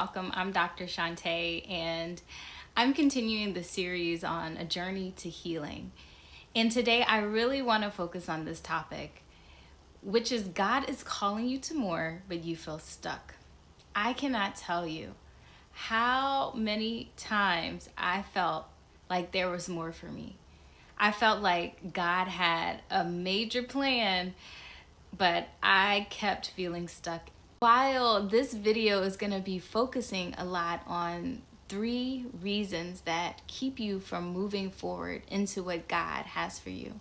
Welcome. I'm Dr. Chanté, and I'm continuing the series on a journey to healing. And today I really want to focus on this topic, which is God is calling you to more, but you feel stuck. I cannot tell you how many times I felt like there was more for me. I felt like God had a major plan, but I kept feeling stuck. While this video is going to be focusing a lot on 3 reasons that keep you from moving forward into what God has for you,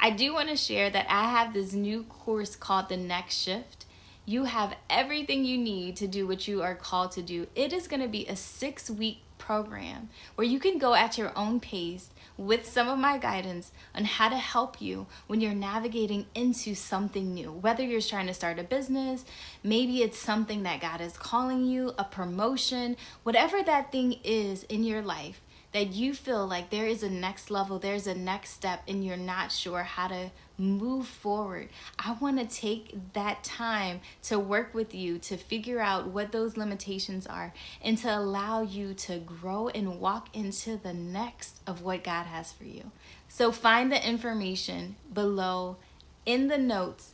I do want to share that I have this new course called The Next Shift. You have everything you need to do what you are called to do. It is going to be a 6-week program where you can go at your own pace with some of my guidance on how to help you when you're navigating into something new. Whether you're trying to start a business, maybe it's something that God is calling you, a promotion, whatever that thing is in your life that you feel like there is a next level, there's a next step, and you're not sure how to move forward. I want to take that time to work with you to figure out what those limitations are and to allow you to grow and walk into the next of what God has for you. So find the information below in the notes,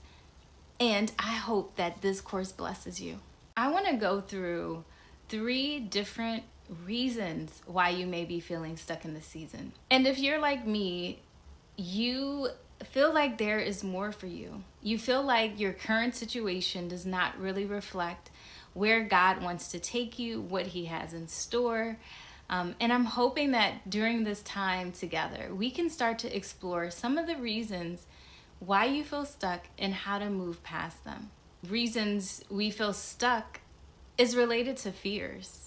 and I hope that this course blesses you. I want to go through 3 different reasons why you may be feeling stuck in this season. And if you're like me, you feel like there is more for you. You feel like your current situation does not really reflect where God wants to take you, what He has in store. And I'm hoping that during this time together, we can start to explore some of the reasons why you feel stuck and how to move past them. Reasons we feel stuck is related to fears.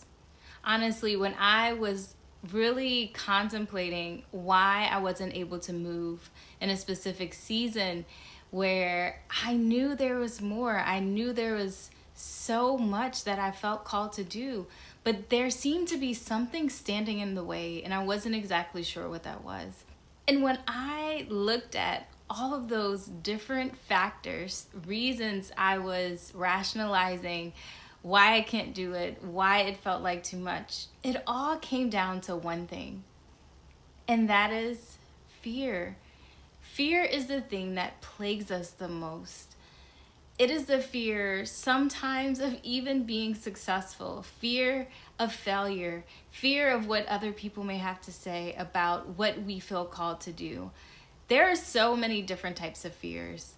Honestly, when I was really contemplating why I wasn't able to move in a specific season where I knew there was more, I knew there was so much that I felt called to do, but there seemed to be something standing in the way, and I wasn't exactly sure what that was. And when I looked at all of those different factors, reasons I was rationalizing why I can't do it, why it felt like too much, it all came down to one thing, and that is fear. Fear is the thing that plagues us the most. It is the fear sometimes of even being successful, fear of failure, fear of what other people may have to say about what we feel called to do. There are so many different types of fears.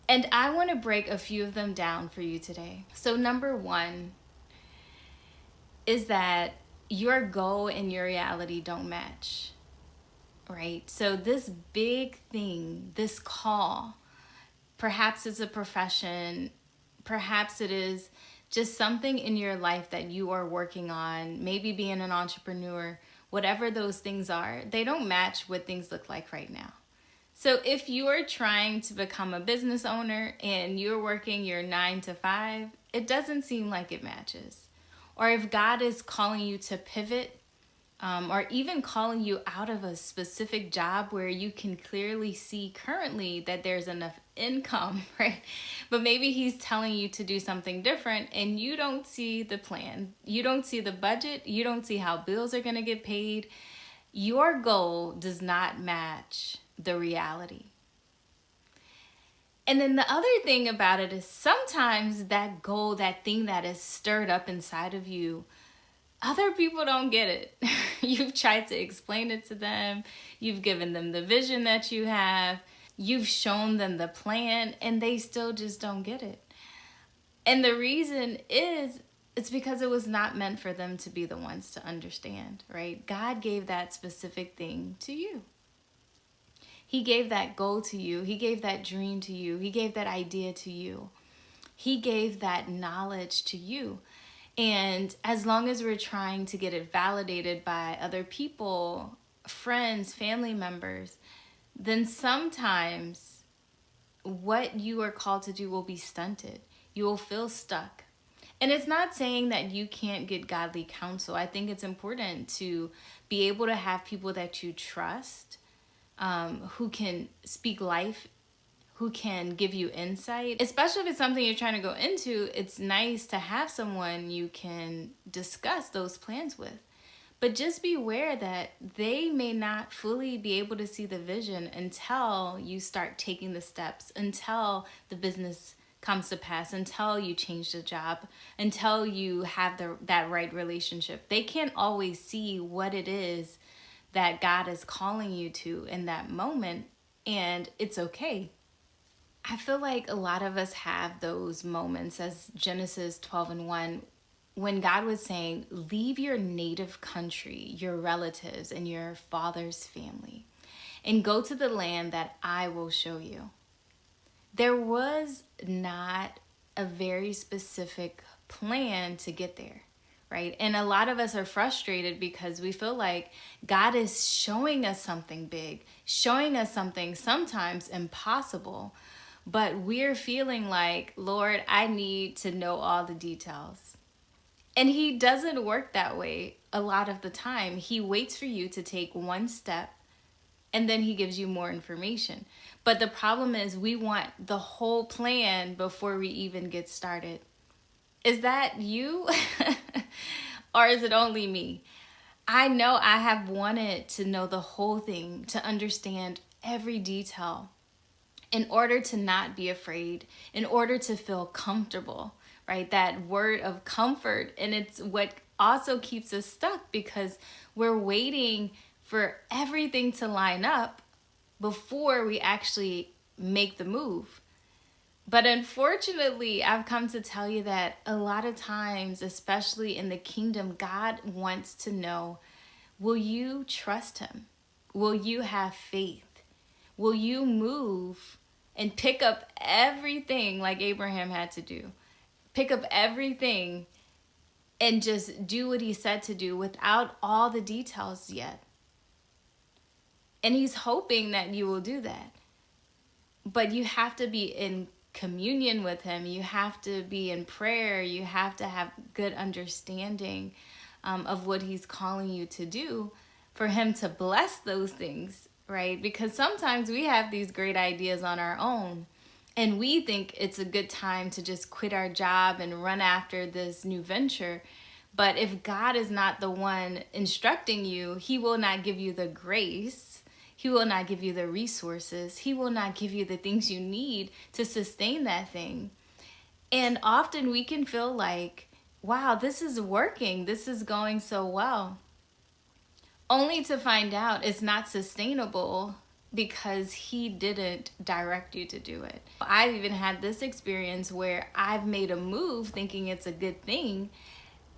And I want to break a few of them down for you today. So number 1 is that your goal and your reality don't match, right? So this big thing, this call, perhaps it's a profession, perhaps it is just something in your life that you are working on, maybe being an entrepreneur, whatever those things are, they don't match what things look like right now. So if you are trying to become a business owner and you're working your 9 to 5, it doesn't seem like it matches. Or if God is calling you to pivot, or even calling you out of a specific job where you can clearly see currently that there's enough income, right? But maybe He's telling you to do something different and you don't see the plan. You don't see the budget. You don't see how bills are going to get paid. Your goal does not match the reality. And then the other thing about it is sometimes that goal, that thing that is stirred up inside of you, other people don't get it. You've tried to explain it to them. You've given them the vision that you have. You've shown them the plan, and they still just don't get it. And the reason is it's because it was not meant for them to be the ones to understand, right? God gave that specific thing to you. He gave that goal to you. He gave that dream to you. He gave that idea to you. He gave that knowledge to you. And as long as we're trying to get it validated by other people, friends, family members, then sometimes what you are called to do will be stunted. You will feel stuck. And it's not saying that you can't get godly counsel. I think it's important to be able to have people that you trust, who can speak life, who can give you insight. Especially if it's something you're trying to go into, it's nice to have someone you can discuss those plans with. But just be aware that they may not fully be able to see the vision until you start taking the steps, until the business comes to pass, until you change the job, until you have that right relationship. They can't always see what it is that God is calling you to in that moment, and it's okay. I feel like a lot of us have those moments, as Genesis 12:1, when God was saying, leave your native country, your relatives, and your father's family, and go to the land that I will show you. There was not a very specific plan to get there, right? And a lot of us are frustrated because we feel like God is showing us something big, showing us something sometimes impossible, but we're feeling like, Lord, I need to know all the details. And he doesn't work that way a lot of the time. He waits for you to take one step, and then he gives you more information. But the problem is we want the whole plan before we even get started. Is that you? Or is it only me? I know I have wanted to know the whole thing, to understand every detail, in order to not be afraid, in order to feel comfortable, right? That word of comfort. And it's what also keeps us stuck, because we're waiting for everything to line up before we actually make the move. But unfortunately, I've come to tell you that a lot of times, especially in the kingdom, God wants to know, will you trust him? Will you have faith? Will you move and pick up everything like Abraham had to do? Pick up everything and just do what he said to do without all the details yet. And he's hoping that you will do that. But you have to be in communion with him. You have to be in prayer. You have to have good understanding of what he's calling you to do for him to bless those things, right? Because sometimes we have these great ideas on our own, and we think it's a good time to just quit our job and run after this new venture. But if God is not the one instructing you, he will not give you the grace. He will not give you the resources. He will not give you the things you need to sustain that thing. And often we can feel like, wow, this is working. This is going so well. Only to find out it's not sustainable because he didn't direct you to do it. I've even had this experience where I've made a move thinking it's a good thing,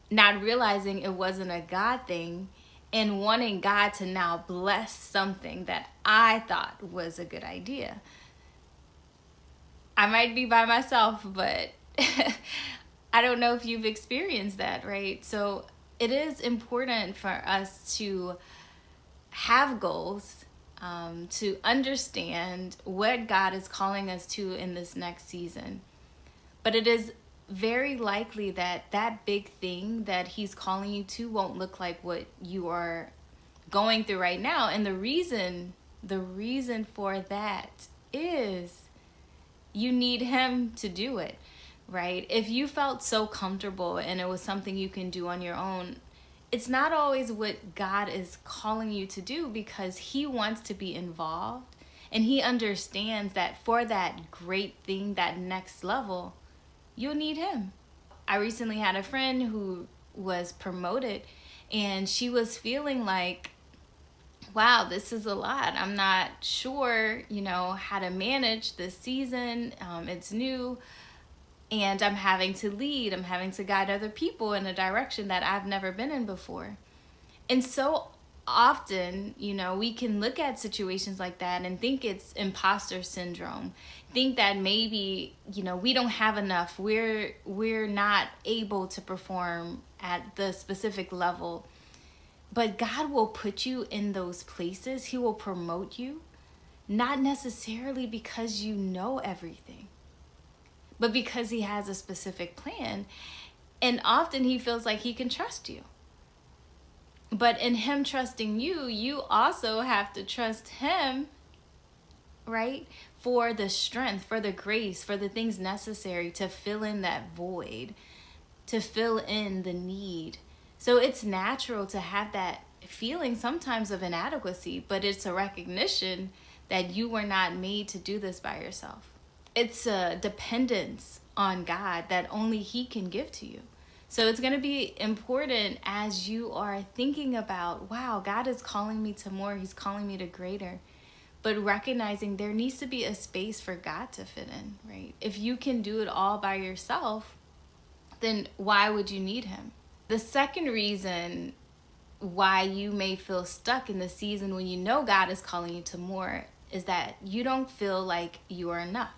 not realizing it wasn't a God thing, and wanting God to now bless something that I thought was a good idea. I might be by myself, but I don't know if you've experienced that, right? So it is important for us to have goals, to understand what God is calling us to in this next season. But it is very likely that that big thing that he's calling you to won't look like what you are going through right now. And the reason for that is you need him to do it, right? If you felt so comfortable and it was something you can do on your own, it's not always what God is calling you to do, because he wants to be involved, and he understands that for that great thing, that next level, you'll need him. I recently had a friend who was promoted, and she was feeling like, wow, this is a lot. I'm not sure, how to manage this season. It's new, and I'm having to lead. I'm having to guide other people in a direction that I've never been in before. And so often, we can look at situations like that and think it's imposter syndrome. Think that maybe, we don't have enough. We're not able to perform at the specific level. But God will put you in those places. He will promote you, not necessarily because you know everything, but because he has a specific plan. And often he feels like he can trust you. But in him trusting you, you also have to trust him, right? for the strength, for the grace, for the things necessary to fill in that void, to fill in the need. So it's natural to have that feeling sometimes of inadequacy, but it's a recognition that you were not made to do this by yourself. It's a dependence on God that only He can give to you. So it's going to be important as you are thinking about, wow, God is calling me to more. He's calling me to greater. But recognizing there needs to be a space for God to fit in, right? If you can do it all by yourself, then why would you need Him? The second reason why you may feel stuck in the season when you know God is calling you to more is that you don't feel like you are enough.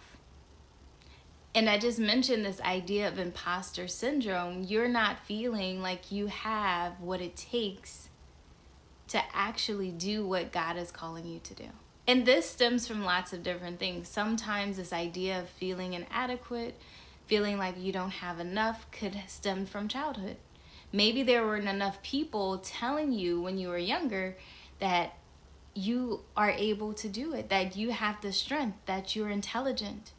And I just mentioned this idea of imposter syndrome. You're not feeling like you have what it takes to actually do what God is calling you to do. And this stems from lots of different things. Sometimes this idea of feeling inadequate, feeling like you don't have enough, could stem from childhood. Maybe there weren't enough people telling you when you were younger that you are able to do it, that you have the strength, that you're intelligent.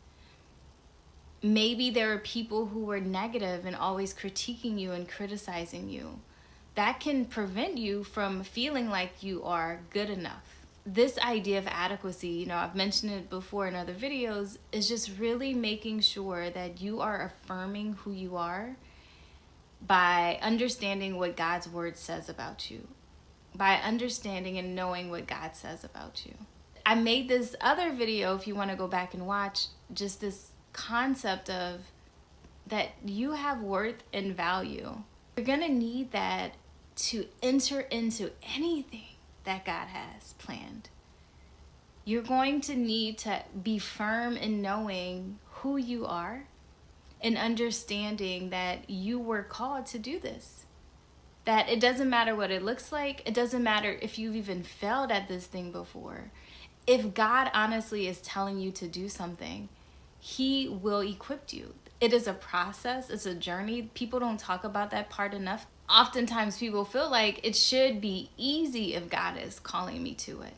Maybe there are people who were negative and always critiquing you and criticizing you. That can prevent you from feeling like you are good enough. This idea of adequacy, I've mentioned it before in other videos, is just really making sure that you are affirming who you are by understanding what God's word says about you, by understanding and knowing what God says about you. I made this other video, if you want to go back and watch, just this concept of that you have worth and value. You're going to need that to enter into anything that God has planned. You're going to need to be firm in knowing who you are and understanding that you were called to do this. That it doesn't matter what it looks like. It doesn't matter if you've even failed at this thing before. If God honestly is telling you to do something, He will equip you. It is a process. It's a journey. People don't talk about that part enough. Oftentimes people feel like it should be easy if God is calling me to it.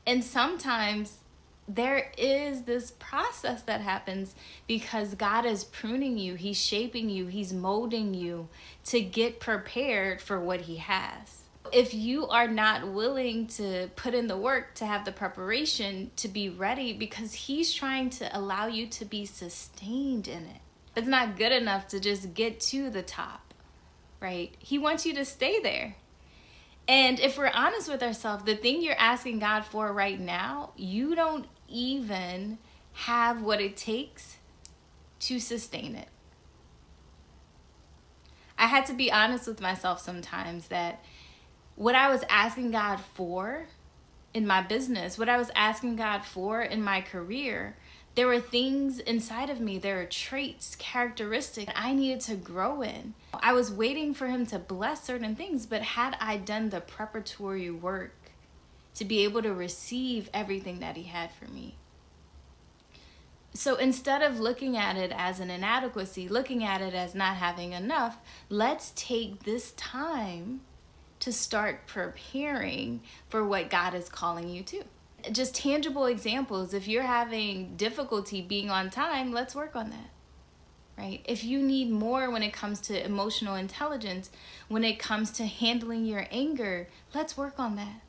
And sometimes there is this process that happens because God is pruning you. He's shaping you. He's molding you to get prepared for what He has. If you are not willing to put in the work, to have the preparation, to be ready, because He's trying to allow you to be sustained in it. It's not good enough to just get to the top, right? He wants you to stay there. And if we're honest with ourselves, the thing you're asking God for right now, you don't even have what it takes to sustain it. I had to be honest with myself sometimes that what I was asking God for in my business, what I was asking God for in my career, there were things inside of me, there were traits, characteristics I needed to grow in. I was waiting for Him to bless certain things, but had I done the preparatory work to be able to receive everything that He had for me? So instead of looking at it as an inadequacy, looking at it as not having enough, let's take this time to start preparing for what God is calling you to. Just tangible examples. If you're having difficulty being on time, let's work on that, right? If you need more when it comes to emotional intelligence, when it comes to handling your anger, let's work on that.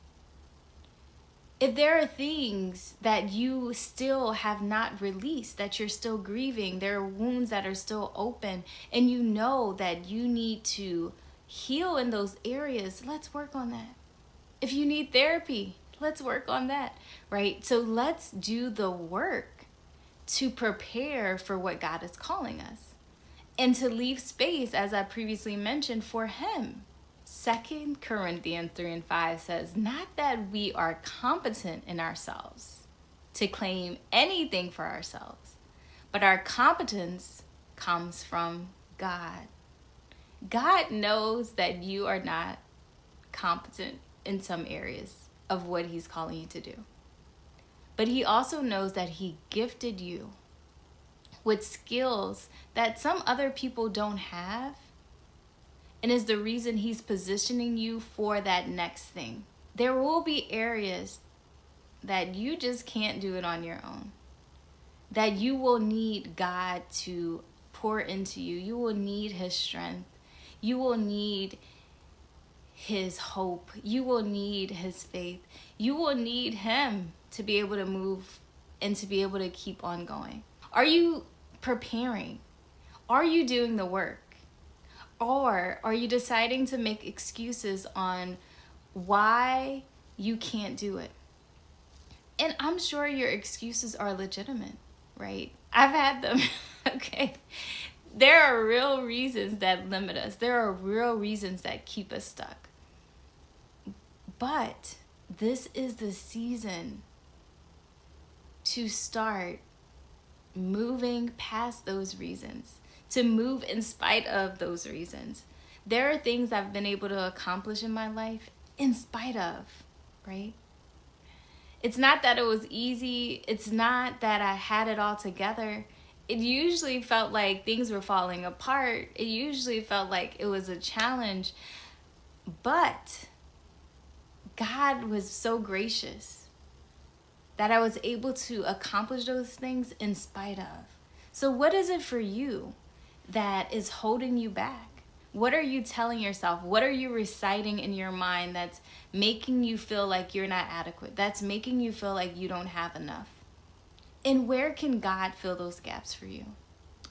If there are things that you still have not released, that you're still grieving, there are wounds that are still open, and you know that you need to heal in those areas, let's work on that. If you need therapy, let's work on that, right? So let's do the work to prepare for what God is calling us and to leave space, as I previously mentioned, for Him. 2 Corinthians 3:5 says, not that we are competent in ourselves to claim anything for ourselves, but our competence comes from God. God knows that you are not competent in some areas of what He's calling you to do. But He also knows that He gifted you with skills that some other people don't have, and is the reason He's positioning you for that next thing. There will be areas that you just can't do it on your own. that you will need God to pour into you. You will need his strength. You will need his hope. You will need his faith. You will need him to be able to move and to be able to keep on going. Are you preparing? Are you doing the work? Or are you deciding to make excuses on why you can't do it? And I'm sure your excuses are legitimate, right? I've had them, okay? There are real reasons that limit us. There are real reasons that keep us stuck. But this is the season to start moving past those reasons, to move in spite of those reasons. There are things I've been able to accomplish in my life in spite of, right? It's not that it was easy. It's not that I had it all together. It usually felt like things were falling apart. It usually felt like it was a challenge. But God was so gracious that I was able to accomplish those things in spite of. So what is it for you that is holding you back? What are you telling yourself? What are you reciting in your mind that's making you feel like you're not adequate? That's making you feel like you don't have enough? And where can God fill those gaps for you?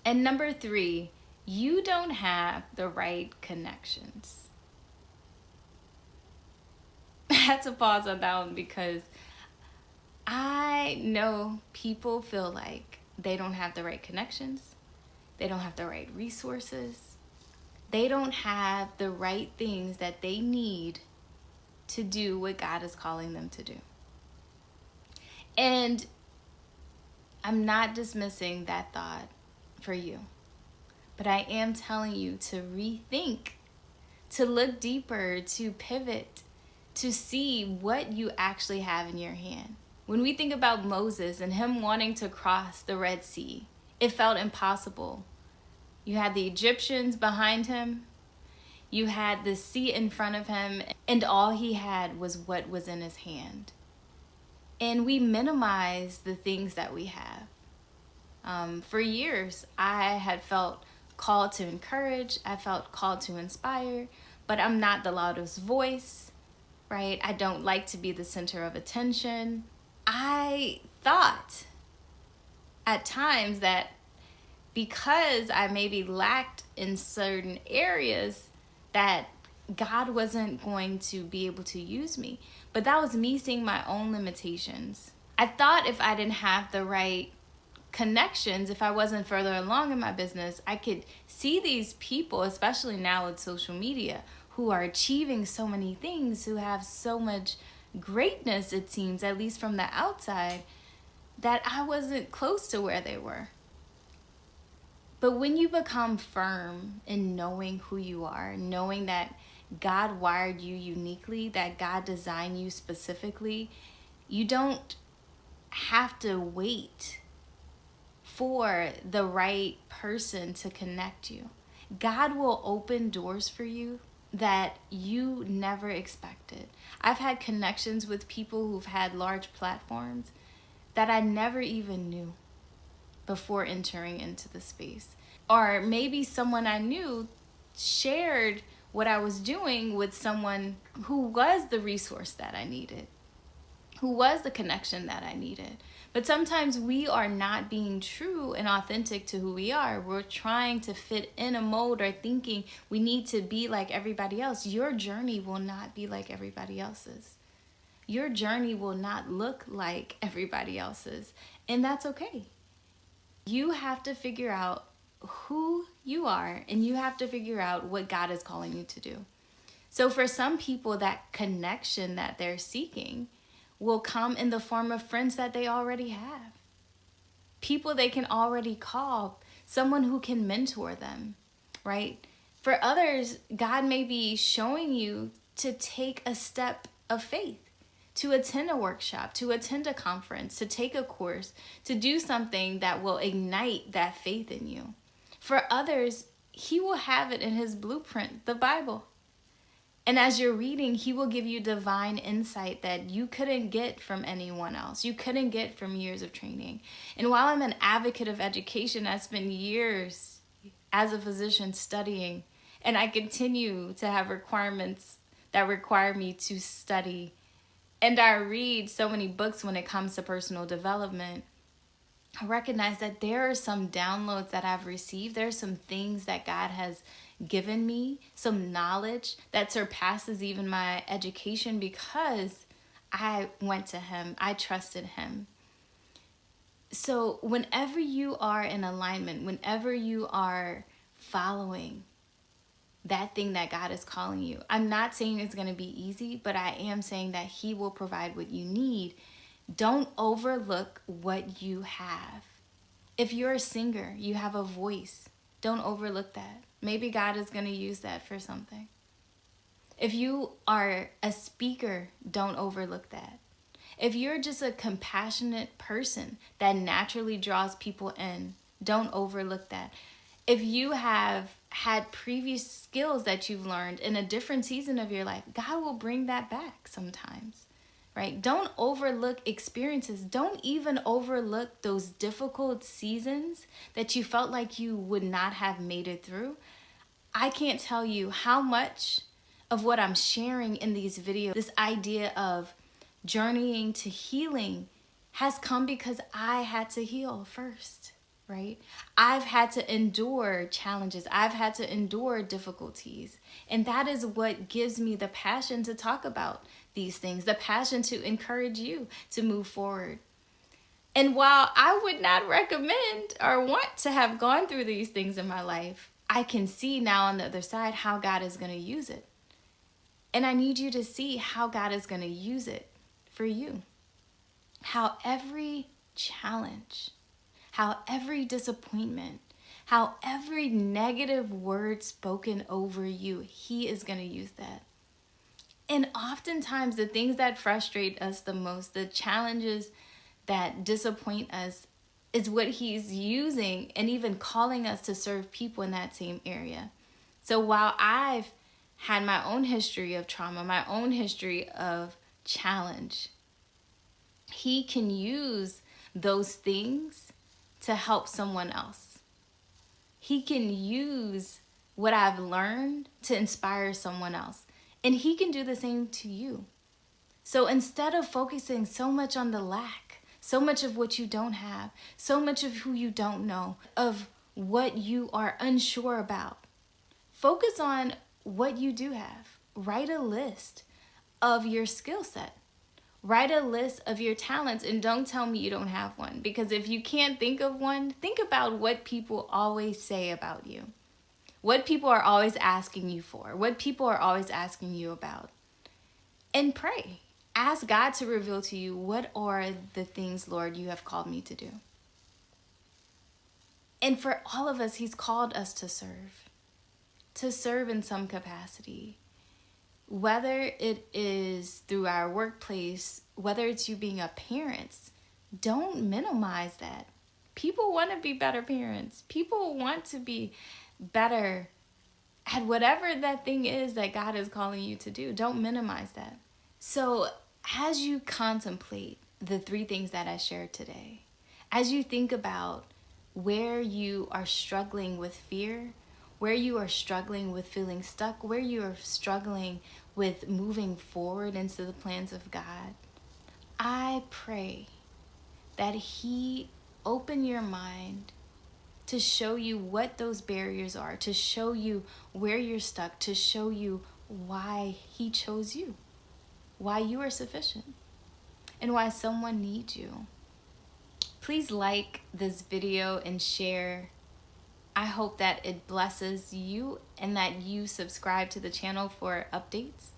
And number 3, you don't have the right connections. I had to pause on that one because I know people feel like they don't have the right connections. They don't have the right resources. They don't have the right things that they need to do what God is calling them to do. And I'm not dismissing that thought for you, but I am telling you to rethink, to look deeper, to pivot, to see what you actually have in your hand. When we think about Moses and him wanting to cross the Red Sea, it felt impossible. You had the Egyptians behind him. You had the sea in front of him, and all he had was what was in his hand. And we minimize the things that we have. For years, I had felt called to encourage. I felt called to inspire, but I'm not the loudest voice, right? I don't like to be the center of attention. I thought at times that because I maybe lacked in certain areas, that God wasn't going to be able to use me. But that was me seeing my own limitations. I thought if I didn't have the right connections, if I wasn't further along in my business, I could see these people, especially now with social media, who are achieving so many things, who have so much greatness, it seems, at least from the outside, that I wasn't close to where they were. But when you become firm in knowing who you are, knowing that God wired you uniquely, that God designed you specifically, you don't have to wait for the right person to connect you. God will open doors for you that you never expected. I've had connections with people who've had large platforms that I never even knew before entering into the space. Or maybe someone I knew shared what I was doing with someone who was the resource that I needed, who was the connection that I needed. But sometimes we are not being true and authentic to who we are. We're trying to fit in a mold or thinking we need to be like everybody else. Your journey will not be like everybody else's. Your journey will not look like everybody else's. And that's okay. You have to figure out who you are, and you have to figure out what God is calling you to do. So for some people, that connection that they're seeking will come in the form of friends that they already have. People they can already call, someone who can mentor them, right? For others, God may be showing you to take a step of faith, to attend a workshop, to attend a conference, to take a course, to do something that will ignite that faith in you. For others, he will have it in his blueprint, the Bible. And as you're reading, he will give you divine insight that you couldn't get from anyone else. You couldn't get from years of training. And while I'm an advocate of education, I spent years as a physician studying, and I continue to have requirements that require me to study. And I read so many books when it comes to personal development. I recognize that there are some downloads that I've received. There are some things that God has given me, some knowledge that surpasses even my education because I went to him. I trusted him. So whenever you are in alignment, whenever you are following that thing that God is calling you, I'm not saying it's going to be easy, but I am saying that he will provide what you need. Don't overlook what you have. If you're a singer, you have a voice. Don't overlook that. Maybe God is going to use that for something. If you are a speaker, don't overlook that. If you're just a compassionate person that naturally draws people in, don't overlook that. If you have had previous skills that you've learned in a different season of your life, God will bring that back sometimes. Right? Don't overlook experiences. Don't even overlook those difficult seasons that you felt like you would not have made it through. I can't tell you how much of what I'm sharing in these videos, this idea of journeying to healing, has come because I had to heal first, right? I've had to endure challenges. I've had to endure difficulties. And that is what gives me the passion to talk about these things, the passion to encourage you to move forward. And while I would not recommend or want to have gone through these things in my life, I can see now on the other side how God is going to use it. And I need you to see how God is going to use it for you. How every challenge, how every disappointment, how every negative word spoken over you, he is going to use that. And oftentimes the things that frustrate us the most, the challenges that disappoint us, is what he's using and even calling us to serve people in that same area. So while I've had my own history of trauma, my own history of challenge, he can use those things to help someone else. He can use what I've learned to inspire someone else. And he can do the same to you. So instead of focusing so much on the lack, so much of what you don't have, so much of who you don't know, of what you are unsure about, focus on what you do have. Write a list of your skill set. Write a list of your talents, and don't tell me you don't have one. Because if you can't think of one, think about what people always say about you. What people are always asking you for. What people are always asking you about. And pray. Ask God to reveal to you, what are the things, Lord, you have called me to do. And for all of us, he's called us to serve. To serve in some capacity. Whether it is through our workplace, whether it's you being a parent, don't minimize that. People want to be better parents. People want to be better at whatever that thing is that God is calling you to do. Don't minimize that. So as you contemplate the 3 things that I shared today, as you think about where you are struggling with fear, where you are struggling with feeling stuck, where you are struggling with moving forward into the plans of God, I pray that he open your mind to show you what those barriers are, to show you where you're stuck, to show you why he chose you, why you are sufficient, and why someone needs you. Please like this video and share. I hope that it blesses you and that you subscribe to the channel for updates.